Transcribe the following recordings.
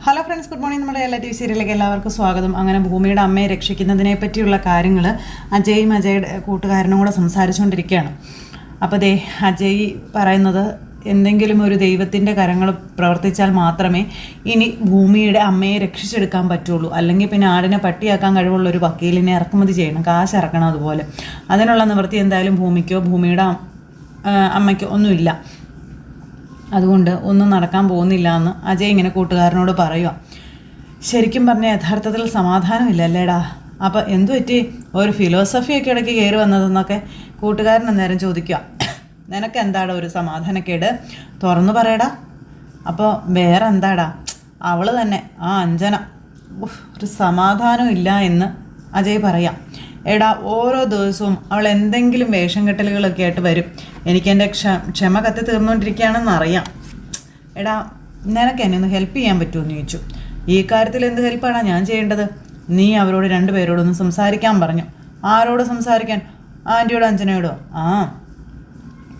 Hello friends, good morning. നമ്മുടെ എല്ലാ TV സീരിയലിലേക്ക് എല്ലാവർക്കും സ്വാഗതം. അങ്ങനെ ഭൂമിയുടെ അമ്മയെ രക്ഷിക്കുന്നതിനെ പറ്റിയുള്ള കാര്യങ്ങൾ അജയും അജയുടെ കൂട്ടുകാരനും കൂടെ സംസാരിച്ചുകൊണ്ടിരിക്കുകയാണ്. അപ്പോൾ അജയ് പറയുന്നത് എന്തെങ്കിലും ഒരു ദൈവത്തിൻ്റെ കരങ്ങൾ പ്രവർത്തിച്ചാൽ മാത്രമേ ഇനി ഭൂമിയുടെ അമ്മയെ രക്ഷിച്ചെടുക്കാൻ പറ്റുള്ളൂ. അല്ലെങ്കിൽ പിന്നെ ആടിനെ പട്ടിയാക്കാൻ കഴിവുള്ള ഒരു വക്കീലിനെ ഇറക്കുമതി ചെയ്യണം, കാശ് ഇറക്കണം. അതുപോലെ അതിനുള്ള നിവൃത്തി എന്തായാലും ഭൂമിക്കോ ഭൂമിയുടെ അമ്മയ്ക്കോ ഒന്നുമില്ല. അതുകൊണ്ട് ഒന്നും നടക്കാൻ പോകുന്നില്ല എന്ന് അജയ് ഇങ്ങനെ കൂട്ടുകാരനോട് പറയുക. ശരിക്കും പറഞ്ഞാൽ യഥാർത്ഥത്തിൽ സമാധാനമില്ല അല്ലേടാ. അപ്പോൾ എന്തു പറ്റി, ഒരു ഫിലോസഫിയൊക്കെ ഇടയ്ക്ക് കയറി വന്നതെന്നൊക്കെ കൂട്ടുകാരൻ അന്നേരം ചോദിക്കുക. നിനക്ക് എന്താടാ ഒരു സമാധാനക്കേട്, തുറന്നു പറയടാ. അപ്പോൾ വേറെ എന്താടാ, അവൾ തന്നെ ആ അഞ്ജന, ഒരു സമാധാനം ഇല്ല എന്ന് അജയ് പറയാം. എടാ, ഓരോ ദിവസവും അവൾ എന്തെങ്കിലും വേഷം കെട്ടലുകളൊക്കെ ആയിട്ട് വരും. എനിക്കെൻ്റെ ക്ഷമ കത്തി തീർന്നുകൊണ്ടിരിക്കുകയാണെന്ന് അറിയാം. എടാ, നിനക്ക് എന്നെ ഒന്ന് ഹെൽപ്പ് ചെയ്യാൻ പറ്റുമെന്ന് ചോദിച്ചു. ഈ കാര്യത്തിൽ എന്ത് ഹെൽപ്പാണ് ഞാൻ ചെയ്യേണ്ടത്? നീ അവരോട് രണ്ടുപേരോടൊന്ന് സംസാരിക്കാൻ പറഞ്ഞു. ആരോട് സംസാരിക്കാൻ? ആൻറ്റിയോടോ അഞ്ജനയോടോ?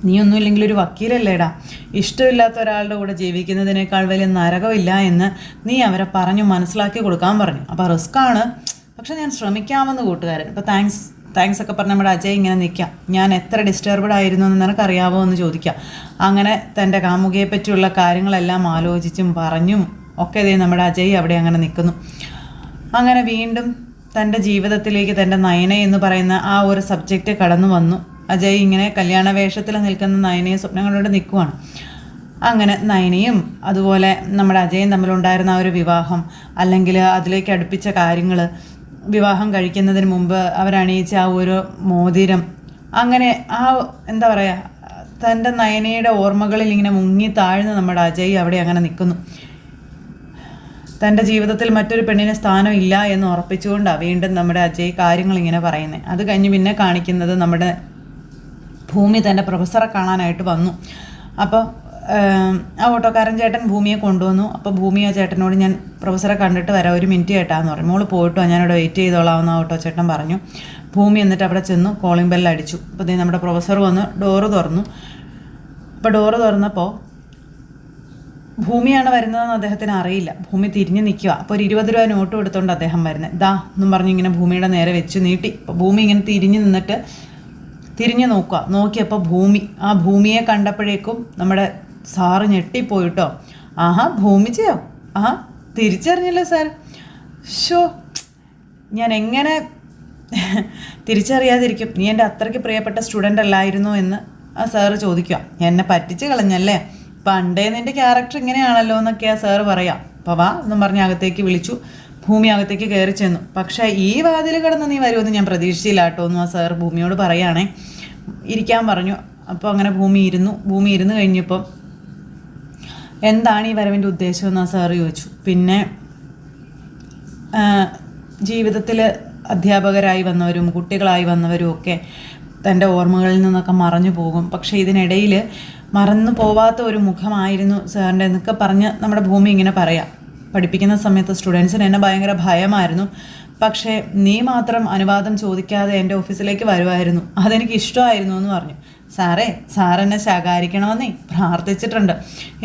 നീ ഒന്നുമില്ലെങ്കിൽ ഒരു വക്കീലല്ലേടാ. ഇഷ്ടമില്ലാത്ത ഒരാളുടെ കൂടെ ജീവിക്കുന്നതിനേക്കാൾ വലിയ നരകമില്ല എന്ന് നീ അവരെ പറഞ്ഞു മനസ്സിലാക്കി കൊടുക്കാൻ പറഞ്ഞു. അപ്പോൾ റിസ്ക്കാണ്, പക്ഷെ ഞാൻ ശ്രമിക്കാമെന്ന് കൂട്ടുകാരൻ. അപ്പോൾ താങ്ക്സ് ഒക്കെ പറഞ്ഞ് നമ്മുടെ അജയ് ഇങ്ങനെ നിൽക്കാം. ഞാൻ എത്ര ഡിസ്റ്റർബ്ഡ് ആയിരുന്നു എന്ന് നിനക്കറിയാമോ എന്ന് ചോദിക്കാം. അങ്ങനെ തൻ്റെ കാമുകിയെ പറ്റിയുള്ള കാര്യങ്ങളെല്ലാം ആലോചിച്ചും പറഞ്ഞും ഒക്കെ നമ്മുടെ അജയ് അവിടെ അങ്ങനെ നിൽക്കുന്നു. അങ്ങനെ വീണ്ടും തൻ്റെ ജീവിതത്തിലേക്ക് തൻ്റെ നയന എന്ന് പറയുന്ന ആ ഒരു സബ്ജക്റ്റ് കടന്നു വന്നു. അജയ് ഇങ്ങനെ കല്യാണ വേഷത്തിൽ നിൽക്കുന്ന നയനയെ സ്വപ്നങ്ങളോട് നിൽക്കുവാണ്. അങ്ങനെ നയനയും അതുപോലെ നമ്മുടെ അജയും തമ്മിലുണ്ടായിരുന്ന ആ ഒരു വിവാഹം, അല്ലെങ്കിൽ അതിലേക്ക് അടുപ്പിച്ച കാര്യങ്ങൾ, വിവാഹം കഴിക്കുന്നതിന് മുമ്പ് അവരണിയിച്ച ആ ഒരു മോതിരം, അങ്ങനെ ആ എന്താ പറയുക, തൻ്റെ നയനയുടെ ഓർമ്മകളിൽ ഇങ്ങനെ മുങ്ങി താഴ്ന്ന് നമ്മുടെ അജയ് അവിടെ അങ്ങനെ നിൽക്കുന്നു. തൻ്റെ ജീവിതത്തിൽ മറ്റൊരു പെണ്ണിന് സ്ഥാനം ഇല്ല എന്ന് ഉറപ്പിച്ചുകൊണ്ടാണ് വീണ്ടും നമ്മുടെ അജയ് കാര്യങ്ങളിങ്ങനെ പറയുന്നത്. അത് കഴിഞ്ഞ് പിന്നെ കാണിക്കുന്നത് നമ്മുടെ ഭൂമി തൻ്റെ പ്രൊഫസറെ കാണാനായിട്ട് വന്നു. അപ്പോൾ ആ ഓട്ടോക്കാരൻ ചേട്ടൻ ഭൂമിയെ കൊണ്ടുവന്നു. അപ്പോൾ ഭൂമി ആ ചേട്ടനോട് ഞാൻ പ്രൊഫസറെ കണ്ടിട്ട് വരാം, ഒരു മിനിറ്റ് ചേട്ടാന്ന് പറഞ്ഞു. മോള് പോയിട്ടോ, ഞാനിവിടെ വെയിറ്റ് ചെയ്തോളാമെന്ന് ഓട്ടോ ചേട്ടൻ പറഞ്ഞു. ഭൂമി എന്നിട്ട് അവിടെ ചെന്നു കോളിംഗ് ബെല്ല് അടിച്ചു. അപ്പോൾ നമ്മുടെ പ്രൊഫസർ വന്ന് ഡോറ് തുറന്നു. അപ്പോൾ ഡോറ് തുറന്നപ്പോൾ ഭൂമിയാണ് വരുന്നതെന്ന് അദ്ദേഹത്തിന് അറിയില്ല. ഭൂമി തിരിഞ്ഞ് നിൽക്കുക. അപ്പോൾ ഒരു 20 രൂപ നോട്ട് കൊടുത്തുകൊണ്ട് അദ്ദേഹം വരുന്നത്. ദാ എന്നും പറഞ്ഞ് ഇങ്ങനെ ഭൂമിയുടെ നേരെ വെച്ച് നീട്ടി. അപ്പോൾ ഭൂമി ഇങ്ങനെ തിരിഞ്ഞ് നോക്കിയപ്പോൾ ഭൂമിയെ കണ്ടപ്പോഴേക്കും നമ്മുടെ സാറ് ഞെട്ടിപ്പോയിട്ടോ. ഭൂമിച്ചയോ? തിരിച്ചറിഞ്ഞല്ലോ സാർ. ഞാൻ എങ്ങനെ തിരിച്ചറിയാതിരിക്കും? നീ എൻ്റെ അത്രയ്ക്ക് പ്രിയപ്പെട്ട സ്റ്റുഡൻ്റ് അല്ലായിരുന്നു എന്ന് ആ സാറ് ചോദിക്കുക. എന്നെ പറ്റിച്ച് കളഞ്ഞല്ലേ, പണ്ടേ നിൻ്റെ ക്യാരക്ടർ ഇങ്ങനെയാണല്ലോ എന്നൊക്കെയാ സാറ് പറയാം. അപ്പോൾ വാ എന്നും പറഞ്ഞ് അകത്തേക്ക് വിളിച്ചു. ഭൂമി അകത്തേക്ക് കയറി ചെന്നു. പക്ഷേ ഈ വാതിൽ കിടന്ന് നീ വരുമെന്ന് ഞാൻ പ്രതീക്ഷിച്ചില്ല കേട്ടോ എന്നും ആ സാർ ഭൂമിയോട് പറയുകയാണേ. ഇരിക്കാൻ പറഞ്ഞു. അപ്പോൾ അങ്ങനെ ഭൂമി ഇരുന്ന് കഴിഞ്ഞപ്പോൾ എന്താണ് ഈ വരവിൻ്റെ ഉദ്ദേശം എന്ന് ആ സാറ് ചോദിച്ചു. പിന്നെ ജീവിതത്തിൽ അധ്യാപകരായി വന്നവരും കുട്ടികളായി വന്നവരും ഒക്കെ തൻ്റെ ഓർമ്മകളിൽ നിന്നൊക്കെ മറഞ്ഞു പോകും. പക്ഷേ ഇതിനിടയിൽ മറന്നു പോവാത്ത ഒരു മുഖമായിരുന്നു സാറിൻ്റെ എന്നൊക്കെ പറഞ്ഞ് നമ്മുടെ ഭൂമി ഇങ്ങനെ പറയാം. പഠിപ്പിക്കുന്ന സമയത്ത് സ്റ്റുഡൻസിന് എന്നെ ഭയങ്കര ഭയമായിരുന്നു. പക്ഷേ നീ മാത്രം അനുവാദം ചോദിക്കാതെ എൻ്റെ ഓഫീസിലേക്ക് വരുമായിരുന്നു, അതെനിക്ക് ഇഷ്ടമായിരുന്നു എന്ന് പറഞ്ഞു. സാറെന്നെ ശകാരിക്കണമെന്നേ പ്രാർത്ഥിച്ചിട്ടുണ്ട്.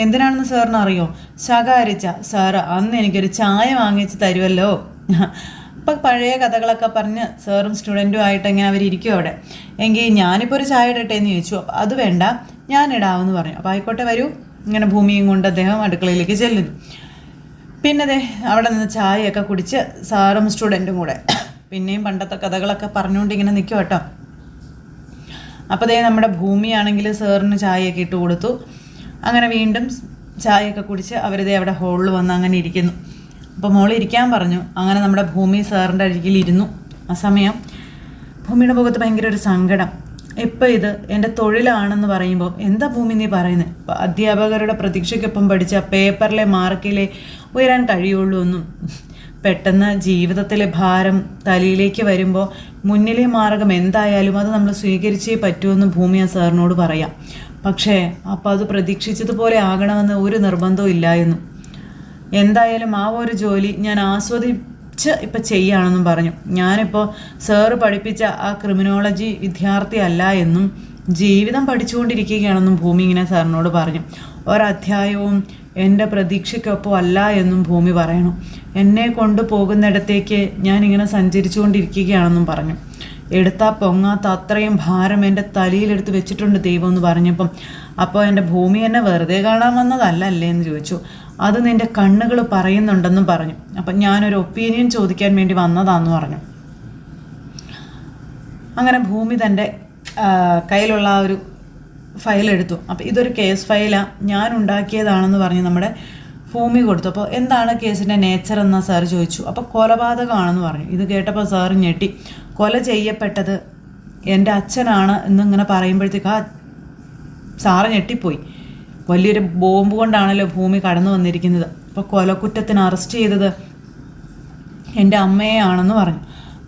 എന്തിനാണെന്ന് സാറിന് അറിയോ? ശകാരിച്ച സാറ് അന്ന് എനിക്കൊരു ചായ വാങ്ങിച്ച് തരുമല്ലോ. അപ്പം പഴയ കഥകളൊക്കെ പറഞ്ഞ് സാറും സ്റ്റുഡൻറ്റും ആയിട്ട് ഇങ്ങനെ അവരിയ്ക്കും അവിടെ. എങ്കിൽ ഞാനിപ്പോൾ ഒരു ചായ ഇടട്ടേന്ന് ചോദിച്ചു. അപ്പോൾ അത് വേണ്ട, ഞാൻ ഇടാമെന്ന് പറഞ്ഞു. അപ്പോൾ ആയിക്കോട്ടെ വരൂ. ഇങ്ങനെ ഭൂമിയും കൊണ്ട് അദ്ദേഹം അടുക്കളയിലേക്ക് ചെല്ലുന്നു. പിന്നെ അവിടെ നിന്ന് ചായയൊക്കെ കുടിച്ച് സാറും സ്റ്റുഡൻറ്റും കൂടെ പിന്നെയും പണ്ടത്തെ കഥകളൊക്കെ പറഞ്ഞുകൊണ്ട് ഇങ്ങനെ നിൽക്കും കേട്ടോ. അപ്പോൾ നമ്മുടെ ഭൂമിയാണെങ്കിൽ സാറിന് ചായയൊക്കെ ഇട്ട് കൊടുത്തു. അങ്ങനെ വീണ്ടും ചായയൊക്കെ കുടിച്ച് അവിടെ ഹോളിൽ വന്ന് അങ്ങനെ ഇരിക്കുന്നു. അപ്പോൾ മോൾ ഇരിക്കാൻ പറഞ്ഞു. അങ്ങനെ നമ്മുടെ ഭൂമി സാറിൻ്റെ അരികിൽ ഇരുന്നു. ആ സമയം ഭൂമിയുടെ മുഖത്ത് ഭയങ്കര ഒരു സങ്കടം. ഇപ്പോൾ ഇത് എൻ്റെ തൊഴിലാണെന്ന് പറയുമ്പോൾ എന്താ ഭൂമി നീ പറയുന്നത്? അധ്യാപകരുടെ പ്രതീക്ഷയ്ക്കൊപ്പം പഠിച്ച പേപ്പറിലെ മാർക്കിലെ ഉയരാൻ കഴിയുള്ളൂ എന്നും പെട്ടെന്ന് ജീവിതത്തിലെ ഭാരം തലയിലേക്ക് വരുമ്പോൾ മുന്നിലെ മാർഗം എന്തായാലും അത് നമ്മൾ സ്വീകരിച്ചേ പറ്റുമെന്ന് ഭൂമി ആ സാറിനോട് പറയാം. പക്ഷേ അപ്പോൾ അത് പ്രതീക്ഷിച്ചതുപോലെ ആകണമെന്ന് ഒരു നിർബന്ധവും ഇല്ലായിരുന്നു. എന്തായാലും ആ ഒരു ജോലി ഞാൻ ആസ്വദിച്ച് ഇപ്പം ചെയ്യുകയാണെന്നും പറഞ്ഞു. ഞാനിപ്പോൾ സാറ് പഠിപ്പിച്ച ആ ക്രിമിനോളജി വിദ്യാർത്ഥി അല്ല എന്നും ജീവിതം പഠിച്ചുകൊണ്ടിരിക്കുകയാണെന്നും ഭൂമി ഇങ്ങനെ സാറിനോട് പറഞ്ഞു. ഒരധ്യായവും എൻ്റെ പ്രതീക്ഷയ്ക്കൊപ്പം അല്ല എന്നും ഭൂമി പറയണു. എന്നെ കൊണ്ടുപോകുന്നിടത്തേക്ക് ഞാനിങ്ങനെ സഞ്ചരിച്ചുകൊണ്ടിരിക്കുകയാണെന്നും പറഞ്ഞു. എടുത്താൽ പൊങ്ങാത്ത അത്രയും ഭാരം എൻ്റെ തലയിലെടുത്ത് വെച്ചിട്ടുണ്ട് ദൈവം എന്ന് പറഞ്ഞപ്പം, അപ്പോൾ എൻ്റെ ഭൂമി എന്നെ വെറുതെ കാണാൻ വന്നതല്ലേ എന്ന് ചോദിച്ചു. അത് നിൻ്റെ കണ്ണുകൾ പറയുന്നുണ്ടെന്നും പറഞ്ഞു. അപ്പം ഞാനൊരു ഒപ്പീനിയൻ ചോദിക്കാൻ വേണ്ടി വന്നതാണെന്ന് പറഞ്ഞു. അങ്ങനെ ഭൂമി തൻ്റെ കയ്യിലുള്ള ആ ഒരു ഫയലെടുത്തു. അപ്പോൾ ഇതൊരു കേസ് ഫയലാണ്, ഞാൻ ഉണ്ടാക്കിയതാണെന്ന് പറഞ്ഞ് നമ്മുടെ ഭൂമി കൊടുത്തു. അപ്പോൾ എന്താണ് കേസിൻ്റെ നേച്ചർ എന്ന് സാർ ചോദിച്ചു. അപ്പോൾ കൊലപാതകമാണെന്ന് പറഞ്ഞു. ഇത് കേട്ടപ്പോൾ സാർ ഞെട്ടി. കൊല ചെയ്യപ്പെട്ടത് എൻ്റെ അച്ഛനാണ് എന്നിങ്ങനെ പറയുമ്പോഴത്തേക്ക് ആ സാറ് ഞെട്ടിപ്പോയി. വലിയൊരു ബോംബ് കൊണ്ടാണല്ലോ ഭൂമി കടന്നു വന്നിരിക്കുന്നത്. അപ്പോൾ കൊലക്കുറ്റത്തിന് അറസ്റ്റ് ചെയ്തത് എൻ്റെ അമ്മയെയാണെന്ന് പറഞ്ഞു.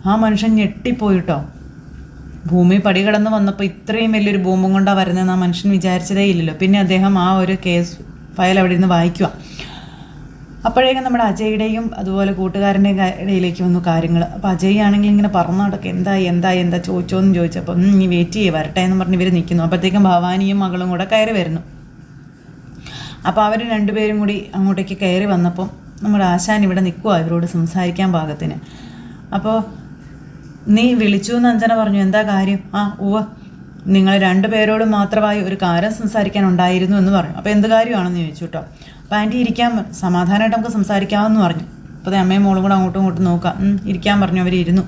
ആ മനുഷ്യൻ ഞെട്ടിപ്പോയിട്ടോ. ഭൂമി പടി കടന്ന് വന്നപ്പോൾ ഇത്രയും വലിയൊരു ബോംബും കൊണ്ടാണ് വരുന്നതെന്ന് ആ മനുഷ്യൻ വിചാരിച്ചതേ ഇല്ലല്ലോ. പിന്നെ അദ്ദേഹം ആ ഒരു കേസ് ഫയൽ അവിടെ നിന്ന് വായിക്കുക. അപ്പോഴേക്കും നമ്മുടെ അജയുടെയും അതുപോലെ കൂട്ടുകാരൻ്റെയും ഇടയിലേക്ക് വന്നു കാര്യങ്ങൾ. അപ്പോൾ അജയ് ആണെങ്കിൽ ഇങ്ങനെ പറഞ്ഞു നടക്കുക, എന്താ ചോദിച്ചോന്ന് ചോദിച്ചപ്പോൾ നീ വെയിറ്റ് ചെയ്യേ വരട്ടെ എന്ന് പറഞ്ഞ് ഇവർ നിൽക്കുന്നു. അപ്പോഴത്തേക്കും ഭവാനിയും മകളും കൂടെ കയറി വരുന്നു. അപ്പോൾ അവർ രണ്ടുപേരും കൂടി അങ്ങോട്ടേക്ക് കയറി വന്നപ്പം നമ്മുടെ ആശാൻ ഇവിടെ നിൽക്കുക ഇവരോട് സംസാരിക്കാൻ പാകത്തിന്. അപ്പോൾ നീ വിളിച്ചു എന്ന് അഞ്ജന പറഞ്ഞു. എന്താ കാര്യം? നിങ്ങൾ രണ്ടുപേരോടും മാത്രമായി ഒരു കാര്യം സംസാരിക്കാനുണ്ടായിരുന്നു എന്ന് പറഞ്ഞു. അപ്പോൾ എന്ത് കാര്യമാണെന്ന് ചോദിച്ചു കേട്ടോ. അപ്പോൾ ആൻറ്റി ഇരിക്കാൻ, സമാധാനമായിട്ട് നമുക്ക് സംസാരിക്കാമെന്ന് പറഞ്ഞു. അപ്പോൾ അമ്മയും മോളും കൂടെ അങ്ങോട്ടും ഇങ്ങോട്ടും നോക്കാം, ഇരിക്കാൻ പറഞ്ഞു. അവരിരുന്നു.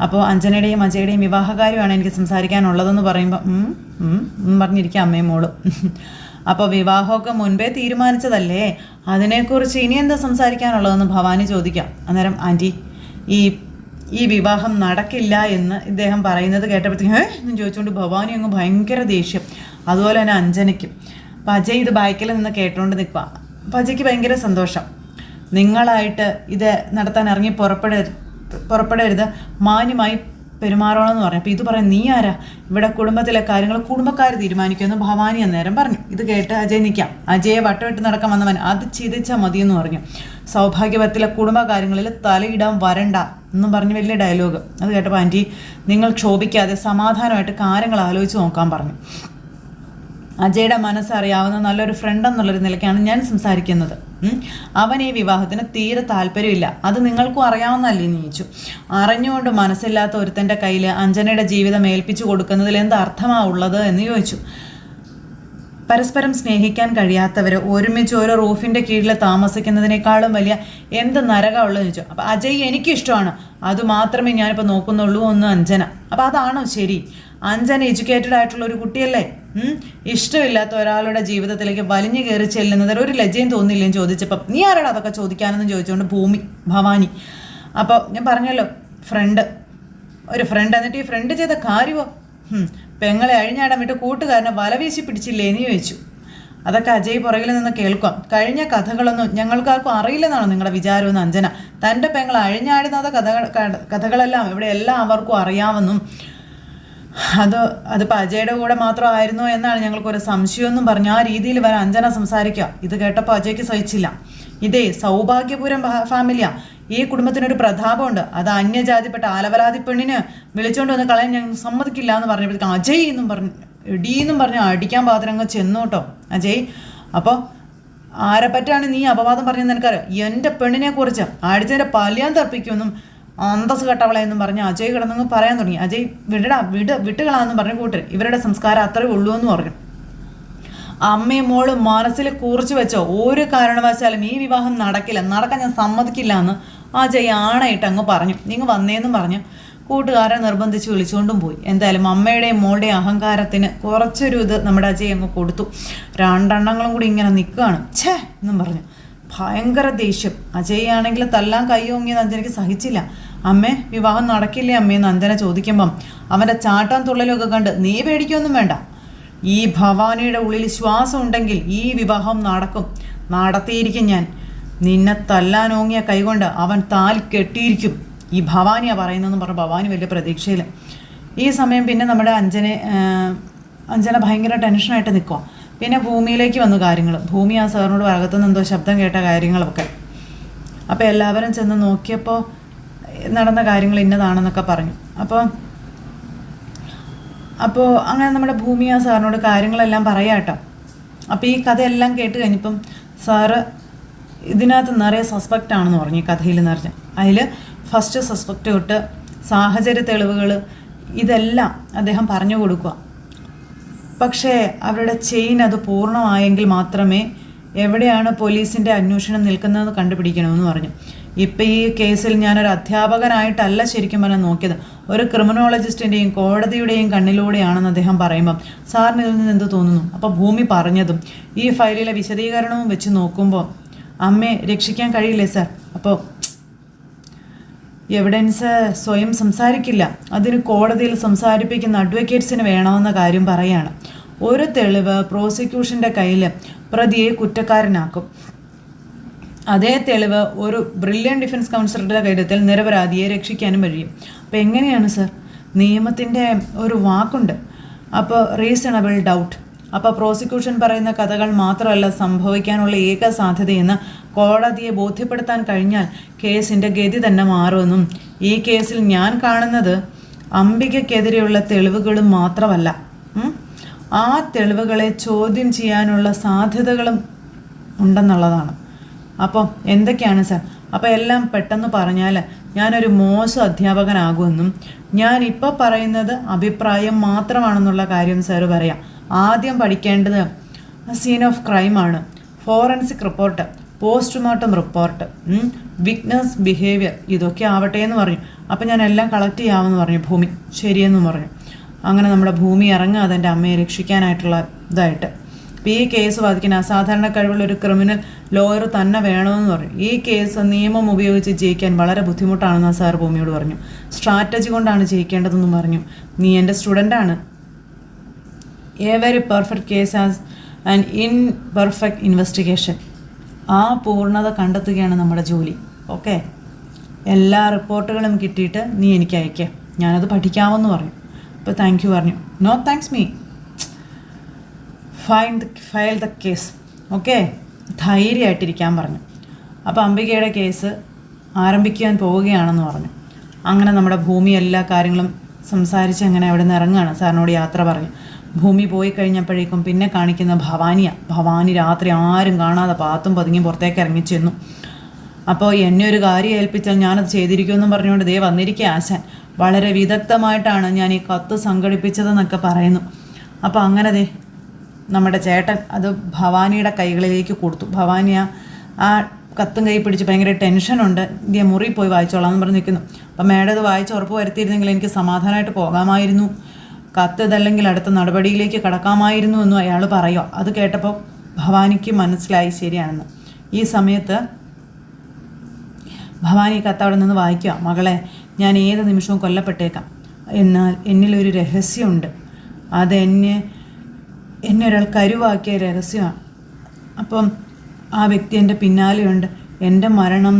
അപ്പോൾ അഞ്ജനയുടെയും അജയുടെയും വിവാഹകാര്യമാണ് എനിക്ക് സംസാരിക്കാനുള്ളതെന്ന് പറയുമ്പോൾ പറഞ്ഞിരിക്കാം അമ്മയും മോളും. അപ്പോൾ വിവാഹമൊക്കെ മുൻപേ തീരുമാനിച്ചതല്ലേ, അതിനെക്കുറിച്ച് ഇനി എന്താ സംസാരിക്കാനുള്ളതെന്ന് ഭവാനി ചോദിക്കാം. അന്നേരം ആൻറ്റി ഈ വിവാഹം നടക്കില്ല എന്ന് ഇദ്ദേഹം പറയുന്നത് കേട്ടപ്പോഴത്തേക്കും എന്ന് ചോദിച്ചുകൊണ്ട് ഭവാനി അങ്ങ് ഭയങ്കര ദേഷ്യം. അതുപോലെ തന്നെ അഞ്ജനയ്ക്കും. അപ്പം അജയ് ഇത് ബാക്കിൽ നിന്ന് കേട്ടുകൊണ്ട് നിൽക്കുക. അപ്പം അജയ്ക്ക് ഭയങ്കര സന്തോഷം. നിങ്ങളായിട്ട് ഇത് നടത്താൻ ഇറങ്ങി പുറപ്പെടരുത്, മാന്യമായി പെരുമാറണമെന്ന് പറഞ്ഞു. അപ്പോൾ ഇത് പറയാം, നീ ആരാ? ഇവിടെ കുടുംബത്തിലെ കാര്യങ്ങൾ കുടുംബക്കാർ തീരുമാനിക്കുമെന്ന് ഭവാനി അന്നേരം പറഞ്ഞു. ഇത് കേട്ട് അജയ് നിൽക്കാം. അജയെ വട്ടമിട്ട് നടക്കാൻ വന്നവൻ അത് ചിതിച്ചാൽ മതിയെന്ന് പറഞ്ഞു. സൗഭാഗ്യവത്തിലെ കുടുംബകാര്യങ്ങളിൽ തലയിടാൻ വരണ്ട എന്നും പറഞ്ഞ് വലിയ ഡയലോഗ്. അത് കേട്ടപ്പോൾ ആൻറ്റി നിങ്ങൾ ക്ഷോഭിക്കാതെ സമാധാനമായിട്ട് കാര്യങ്ങൾ ആലോചിച്ച് നോക്കാൻ പറഞ്ഞു. അജയുടെ മനസ്സറിയാവുന്ന നല്ലൊരു ഫ്രണ്ട് എന്നുള്ളൊരു നിലയ്ക്കാണ് ഞാൻ സംസാരിക്കുന്നത്. അവൻ ഈ വിവാഹത്തിന് തീരെ താല്പര്യമില്ല, അത് നിങ്ങൾക്കും അറിയാവുന്നതല്ലേ എന്ന് ചോദിച്ചു. അറിഞ്ഞുകൊണ്ട് മനസ്സില്ലാത്ത ഒരുത്തൻ്റെ കയ്യിൽ അഞ്ജനയുടെ ജീവിതം ഏൽപ്പിച്ചു കൊടുക്കുന്നതിൽ എന്ത് അർത്ഥമാണ് ഉള്ളത് എന്ന് ചോദിച്ചു. പരസ്പരം സ്നേഹിക്കാൻ കഴിയാത്തവർ ഒരുമിച്ച് ഓരോ റൂഫിൻ്റെ കീഴിൽ താമസിക്കുന്നതിനേക്കാളും വലിയ എന്ത് നരകമുള്ളതെന്ന് ചോദിച്ചു. അപ്പോൾ അജയ് എനിക്കിഷ്ടമാണ്, അതുമാത്രമേ ഞാനിപ്പോൾ നോക്കുന്നുള്ളൂ എന്ന് അഞ്ജന. അപ്പോൾ അതാണോ ശരി? അഞ്ജന എഡ്യൂക്കേറ്റഡ് ആയിട്ടുള്ള ഒരു കുട്ടിയല്ലേ? ഇഷ്ടമില്ലാത്ത ഒരാളുടെ ജീവിതത്തിലേക്ക് വലിഞ്ഞു കയറി ചെല്ലുന്നതിൽ ഒരു ലജ്ജയും തോന്നില്ലെന്ന് ചോദിച്ചപ്പം നീ ആരാടാ അതൊക്കെ ചോദിക്കാനെന്ന് ചോദിച്ചുകൊണ്ട് ഭവാനി. അപ്പോൾ ഞാൻ പറഞ്ഞല്ലോ ഒരു ഫ്രണ്ട് എന്നിട്ട് ഈ ഫ്രണ്ട് ചെയ്ത കാര്യമോ? പെങ്ങളെ അഴിഞ്ഞാടാൻ വിട്ട് കൂട്ടുകാരനെ വലവീശി പിടിച്ചില്ലേ എന്ന് ചോദിച്ചു. അതൊക്കെ അജയ് പുറകിൽ നിന്ന് കേൾക്കാം. കഴിഞ്ഞ കഥകളൊന്നും ഞങ്ങൾക്കാർക്കും അറിയില്ലെന്നാണോ നിങ്ങളുടെ വിചാരമെന്ന് അഞ്ജന. തൻ്റെ പെങ്ങൾ അഴിഞ്ഞാടുന്ന കഥകളെല്ലാം ഇവിടെ എല്ലാം അവർക്കും അറിയാമെന്നും അതിപ്പോൾ അജയുടെ കൂടെ മാത്രമായിരുന്നോ എന്നാണ് ഞങ്ങൾക്കൊരു സംശയമെന്നും പറഞ്ഞു. ആ രീതിയിൽ വരെ അഞ്ജന സംസാരിക്കുക. ഇത് കേട്ടപ്പോൾ അജയ്ക്ക് സഹിച്ചില്ല. ഇതേ സൗഭാഗ്യപുരം ഫാമിലിയാണ്, ഈ കുടുംബത്തിനൊരു പ്രതാപമുണ്ട്, അത് അന്യജാതിപ്പെട്ട ആലവലാതി പെണ്ണിന് വിളിച്ചുകൊണ്ട് വന്ന് കളയാൻ ഞങ്ങൾ സമ്മതിക്കില്ല എന്ന് പറഞ്ഞപ്പോഴത്തേക്കും അജയ് എന്നും പറഞ്ഞു എടീന്നും പറഞ്ഞ് അടിക്കാൻ പാത്രങ്ങ് ചെന്നു കേട്ടോ അജയ്. അപ്പോൾ ആരെ പറ്റാണ് നീ അപവാദം പറഞ്ഞെന്ന് എനിക്കറിയാം. എൻ്റെ പെണ്ണിനെ കുറിച്ച് അടിച്ചതിൻ്റെ പല്ലിയാൻ തർപ്പിക്കുമെന്നും അന്തസ് കെട്ടവളെന്നും പറഞ്ഞ് അജയ് കിടന്നങ്ങ് പറയാൻ തുടങ്ങി. അജയ് വിട്ടുകളാന്ന് പറഞ്ഞ കൂട്ടർ ഇവരുടെ സംസ്കാരം അത്രേ ഉള്ളൂ എന്ന് പറഞ്ഞു. അമ്മയും മോളും മനസ്സിൽ കുറിച്ച് വെച്ചോ, ഒരു കാരണവശാലും ഈ വിവാഹം നടക്കാൻ ഞാൻ സമ്മതിക്കില്ല എന്ന് അജയ് ആണയിട്ട് അങ്ങ് പറഞ്ഞു. നിങ്ങൾ വന്നേന്നും പറഞ്ഞ് കൂട്ടുകാരെ നിർബന്ധിച്ച് വിളിച്ചുകൊണ്ടും പോയി. എന്തായാലും അമ്മയുടെയും മോളുടെയും അഹങ്കാരത്തിന് കുറച്ചൊരു ഇത് നമ്മുടെ അജയ് അങ്ങ് കൊടുത്തു. രണ്ടെണ്ണങ്ങളും കൂടി ഇങ്ങനെ നിൽക്കുകയാണ്. ഛേ എന്നും പറഞ്ഞു ഭയങ്കര ദേഷ്യം. അജയ് ആണെങ്കിൽ തല്ലാൻ കൈയോങ്ങിയത് അഞ്ജനയ്ക്ക് സഹിച്ചില്ല. അമ്മേ വിവാഹം നടക്കില്ലേ അമ്മയെന്ന് അഞ്ജന ചോദിക്കുമ്പം അവൻ്റെ ചാട്ടാൻ തുള്ളലൊക്കെ കണ്ട് നീ പേടിക്കൊന്നും വേണ്ട, ഈ ഭവാനിയുടെ ഉള്ളിൽ ശ്വാസം ഉണ്ടെങ്കിൽ ഈ വിവാഹം നടത്തിയിരിക്കും ഞാൻ. നിന്നെ തല്ലാനോങ്ങിയ കൈകൊണ്ട് അവൻ താലി കെട്ടിയിരിക്കും, ഈ ഭവാനിയാണ് പറയുന്നതെന്ന് പറഞ്ഞ ഭവാനി വലിയ പ്രതീക്ഷയിൽ. ഈ സമയം പിന്നെ നമ്മുടെ അഞ്ജന ഭയങ്കര ടെൻഷനായിട്ട് നിൽക്കുക. പിന്നെ ഭൂമിയിലേക്ക് വന്നു കാര്യങ്ങൾ. ഭൂമി ആ സാറിനോട് അകത്തുനിന്ന് എന്തോ ശബ്ദം കേട്ട കാര്യങ്ങളൊക്കെ. അപ്പോൾ എല്ലാവരും ചെന്ന് നോക്കിയപ്പോൾ നടന്ന കാര്യങ്ങൾ ഇന്നതാണെന്നൊക്കെ പറഞ്ഞു. അപ്പോൾ അങ്ങനെ നമ്മുടെ ഭൂമി ആ സാറിനോട് കാര്യങ്ങളെല്ലാം പറയാം കേട്ടോ. അപ്പോൾ ഈ കഥയെല്ലാം കേട്ട് കഴിഞ്ഞപ്പം സാറ് ഇതിനകത്ത് നിറയെ സസ്പെക്റ്റ് ആണെന്ന് പറഞ്ഞു ഈ കഥയിൽ നിറഞ്ഞ്. അതിൽ ഫസ്റ്റ് സസ്പെക്റ്റ് തൊട്ട് സാഹചര്യ തെളിവുകൾ ഇതെല്ലാം അദ്ദേഹം പറഞ്ഞു കൊടുക്കുക. പക്ഷേ അവരുടെ ചെയിൻ അത് പൂർണ്ണമായെങ്കിൽ മാത്രമേ എവിടെയാണ് പോലീസിൻ്റെ അന്വേഷണം നിൽക്കുന്നതെന്ന് കണ്ടുപിടിക്കണമെന്ന് പറഞ്ഞു. ഇപ്പം ഈ കേസിൽ ഞാനൊരു അധ്യാപകനായിട്ടല്ല ശരിക്കും പറഞ്ഞാൽ നോക്കിയത്, ഒരു ക്രിമിനോളജിസ്റ്റിൻ്റെയും കോടതിയുടെയും കണ്ണിലൂടെയാണെന്ന് അദ്ദേഹം പറയുമ്പം സാറിന് ഇതിൽ നിന്ന് എന്ത് തോന്നുന്നു? അപ്പോൾ ഭൂമി പറഞ്ഞതും ഈ ഫയലിലെ വിശദീകരണവും വെച്ച് നോക്കുമ്പോൾ അമ്മയെ രക്ഷിക്കാൻ കഴിയില്ലേ സാർ? അപ്പോൾ എവിഡൻസ് സ്വയം സംസാരിക്കില്ല, അതിന് കോടതിയിൽ സംസാരിപ്പിക്കുന്ന അഡ്വക്കേറ്റ്സിന് വേണമെന്ന കാര്യം പറയാണ്. ഒരു തെളിവ് പ്രോസിക്യൂഷൻ്റെ കയ്യിൽ പ്രതിയെ കുറ്റക്കാരനാക്കും, അതേ തെളിവ് ഒരു ബ്രില്യൻ ഡിഫൻസ് കൗൺസിലറുടെ കൈത്തിൽ നിരപരാധിയെ രക്ഷിക്കാനും കഴിയും. അപ്പോൾ എങ്ങനെയാണ് സർ? നിയമത്തിൻ്റെ ഒരു വാക്കുണ്ട്, അപ്പോൾ റീസണബിൾ ഡൗട്ട്. അപ്പോൾ പ്രോസിക്യൂഷൻ പറയുന്ന കഥകൾ മാത്രമല്ല സംഭവിക്കാനുള്ള ഏക സാധ്യതയെന്ന് കോടതിയെ ബോധ്യപ്പെടുത്താൻ കഴിഞ്ഞാൽ കേസിൻ്റെ ഗതി തന്നെ മാറുമെന്നും ഈ കേസിൽ ഞാൻ കാണുന്നത് അംബികയ്ക്കെതിരെയുള്ള തെളിവുകളും മാത്രമല്ല, ആ തെളിവുകളെ ചോദ്യം ചെയ്യാനുള്ള സാധ്യതകളും ഉണ്ടെന്നുള്ളതാണ്. അപ്പോൾ എന്തൊക്കെയാണ് സാർ? അപ്പോൾ എല്ലാം പെട്ടെന്ന് പറഞ്ഞാൽ ഞാനൊരു മോശം അധ്യാപകനാകുമെന്നും ഞാൻ ഇപ്പോൾ പറയുന്നത് അഭിപ്രായം മാത്രമാണെന്നുള്ള കാര്യം സാറ് പറയാം. ആദ്യം പഠിക്കേണ്ടത് സീൻ ഓഫ് ക്രൈമാണ്, forensic report, postmortem report, witness behaviour, ഇതൊക്കെ ആവട്ടെ എന്ന് പറഞ്ഞു. അപ്പം ഞാൻ എല്ലാം കളക്ട് ചെയ്യാമെന്ന് പറഞ്ഞു ഭൂമി. ശരിയെന്ന് പറഞ്ഞു. അങ്ങനെ നമ്മുടെ ഭൂമി ഇറങ്ങുക അതെൻ്റെ അമ്മയെ രക്ഷിക്കാനായിട്ടുള്ള ഇതായിട്ട്. അപ്പോൾ ഈ കേസ് വാദിക്കുന്ന അസാധാരണ കഴിവുള്ള ഒരു ക്രിമിനൽ ലോയർ തന്നെ വേണമെന്ന് പറഞ്ഞു. ഈ കേസ് നിയമം ഉപയോഗിച്ച് ജയിക്കാൻ വളരെ ബുദ്ധിമുട്ടാണെന്ന് സാർ ഭൂമിയോട് പറഞ്ഞു. സ്ട്രാറ്റജി കൊണ്ടാണ് ജയിക്കേണ്ടതെന്നും പറഞ്ഞു. നീ എൻ്റെ സ്റ്റുഡൻ്റാണ്. A very perfect case as an imperfect investigation. ആ പൂർണ്ണത കണ്ടെത്തുകയാണ് നമ്മുടെ ജോലി. ഓക്കെ, എല്ലാ റിപ്പോർട്ടുകളും കിട്ടിയിട്ട് നീ എനിക്ക് അയക്കുക, ഞാനത് പഠിക്കാമെന്ന് പറഞ്ഞു. അപ്പോൾ താങ്ക് യു പറഞ്ഞു. No thanks me, file the case. Okay, ധൈര്യമായിട്ടിരിക്കാൻ പറഞ്ഞു. അപ്പോൾ അംബികയുടെ കേസ് ആരംഭിക്കാൻ പോവുകയാണെന്ന് പറഞ്ഞു. അങ്ങനെ നമ്മുടെ ഭൂമി എല്ലാ കാര്യങ്ങളും സംസാരിച്ച് അങ്ങനെ അവിടെ നിന്ന് ഇറങ്ങുകയാണ്. സാറിനോട് യാത്ര പറഞ്ഞു. ഭൂമി പോയി കഴിഞ്ഞപ്പോഴേക്കും പിന്നെ കാണിക്കുന്ന ഭവാനിയാണ്. ഭവാനി രാത്രി ആരും കാണാതെ പാത്തും പതുങ്ങി പുറത്തേക്ക് ഇറങ്ങിച്ചെന്നു. അപ്പോൾ എന്നെ ഒരു കാര്യം ഏൽപ്പിച്ചാൽ ഞാനത് ചെയ്തിരിക്കുമെന്നും പറഞ്ഞുകൊണ്ട് ദേ വന്നിരിക്കുക ആശാൻ. വളരെ വിദഗ്ധമായിട്ടാണ് ഞാൻ ഈ കത്ത് സംഘടിപ്പിച്ചതെന്നൊക്കെ പറയുന്നു. അപ്പോൾ അങ്ങനെ ദേ നമ്മുടെ ചേട്ടൻ അത് ഭവാനിയുടെ കൈകളിലേക്ക് കൊടുത്തു. ഭവാനി ആ കത്തും കൈ പിടിച്ച് ഭയങ്കര ടെൻഷനുണ്ട്, ഇന്ത്യ മുറി പോയി വായിച്ചോളാം എന്ന് പറഞ്ഞ് നിൽക്കുന്നു. അപ്പം മേഡം ഇത് വായിച്ച് ഉറപ്പ് വരുത്തിയിരുന്നെങ്കിൽ എനിക്ക് സമാധാനമായിട്ട് പോകാമായിരുന്നു, കത്ത് ഇതല്ലെങ്കിൽ അടുത്ത നടപടിയിലേക്ക് കടക്കാമായിരുന്നു എന്നും അയാൾ പറയുക. അത് കേട്ടപ്പോൾ ഭവാനിക്ക് മനസ്സിലായി ശരിയാണെന്ന്. ഈ സമയത്ത് ഭവാനി കത്ത് അവിടെ നിന്ന് വായിക്കുക. മകളെ, ഞാൻ ഏത് നിമിഷവും കൊല്ലപ്പെട്ടേക്കാം, എന്നാൽ എന്നിലൊരു രഹസ്യമുണ്ട്, അതെന്നെ ഒരാൾ കരുവാക്കിയ രഹസ്യമാണ്. അപ്പം ആ വ്യക്തി എൻ്റെ പിന്നാലെയുണ്ട്. എൻ്റെ മരണം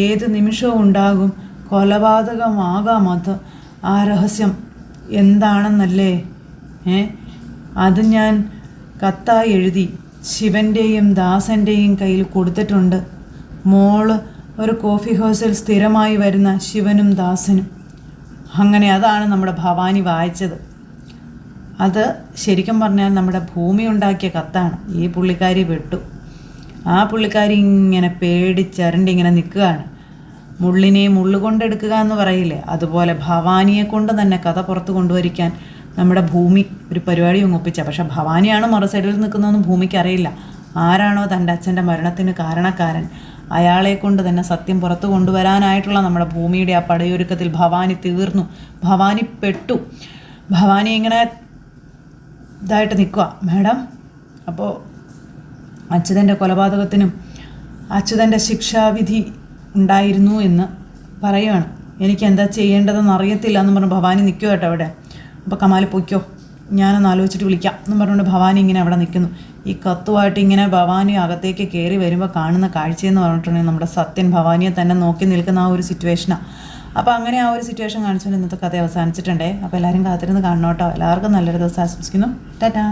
ഏത് നിമിഷവും ഉണ്ടാകും, കൊലപാതകമാകാം. അത് ആ രഹസ്യം എന്താണെന്നല്ലേ? അത് ഞാൻ കത്തായി എഴുതി ശിവൻ്റെയും ദാസൻ്റെയും കയ്യിൽ കൊടുത്തിട്ടുണ്ട്. മോള് ഒരു കോഫി ഹൗസിൽ സ്ഥിരമായി വരുന്ന ശിവനും ദാസനും. അങ്ങനെ അതാണ് നമ്മുടെ ഭവാനി വായിച്ചത്. അത് ശരിക്കും പറഞ്ഞാൽ നമ്മുടെ ഭൂമി ഉണ്ടാക്കിയ കത്താണ്. ഈ പുള്ളിക്കാരി പെട്ടു. ആ പുള്ളിക്കാരി ഇങ്ങനെ പേടിച്ചരണ്ടി ഇങ്ങനെ നിൽക്കുകയാണ്. മുള്ളിനെ മുള്ളുകൊണ്ടെടുക്കുക എന്ന് പറയില്ലേ, അതുപോലെ ഭവാനിയെ കൊണ്ട് തന്നെ കഥ പുറത്ത് കൊണ്ടുവരിക്കാൻ നമ്മുടെ ഭൂമി ഒരു പരിപാടി ഒപ്പിച്ച. പക്ഷെ ഭവാനിയാണ് മറു സൈഡിൽ നിൽക്കുന്നതെന്ന് ഭൂമിക്ക് അറിയില്ല. ആരാണോ തൻ്റെ അച്ഛൻ്റെ മരണത്തിന് കാരണക്കാരൻ, അയാളെ കൊണ്ട് തന്നെ സത്യം പുറത്ത് കൊണ്ടുവരാനായിട്ടുള്ള നമ്മുടെ ഭൂമിയുടെ ആ പടയൊരുക്കത്തിൽ ഭവാനി തീർന്നു. ഭവാനി പെട്ടു. ഭവാനി ഇങ്ങനെ ഇതായിട്ട് നിൽക്കുക. മാഡം, അപ്പോൾ അച്യുതൻ്റെ കൊലപാതകത്തിനും അച്യുതൻ്റെ ശിക്ഷാവിധി ഉണ്ടായിരുന്നു എന്ന് പറയുകയാണ്. എനിക്ക് എന്താ ചെയ്യേണ്ടതെന്ന് അറിയത്തില്ല എന്ന് പറഞ്ഞ് ഭവാനി നിൽക്കുക കേട്ടോ അവിടെ. അപ്പോൾ കമാൽ പൊയ്ക്കോ, ഞാനൊന്ന് ആലോചിച്ചിട്ട് വിളിക്കാം എന്ന് പറഞ്ഞുകൊണ്ട് ഭവാനി ഇങ്ങനെ അവിടെ നിൽക്കുന്നു. ഈ കത്തുമായിട്ട് ഇങ്ങനെ ഭവാനി അകത്തേക്ക് കയറി വരുമ്പോൾ കാണുന്ന കാഴ്ചയെന്ന് പറഞ്ഞിട്ടുണ്ടെങ്കിൽ നമ്മുടെ സത്യൻ ഭവാനിയെ തന്നെ നോക്കി നിൽക്കുന്ന ആ ഒരു സിറ്റുവേഷനാണ്. അപ്പോൾ അങ്ങനെ ആ ഒരു സിറ്റുവേഷൻ കാണിച്ചുകൊണ്ട് ഇന്നത്തെ കഥ അവസാനിച്ചിട്ടുണ്ടേ. അപ്പോൾ എല്ലാവരും കാത്തിരുന്ന് കാണണം കേട്ടോ. എല്ലാവർക്കും നല്ലൊരു ദിവസം ആശംസിക്കുന്നു. ടാറ്റാ.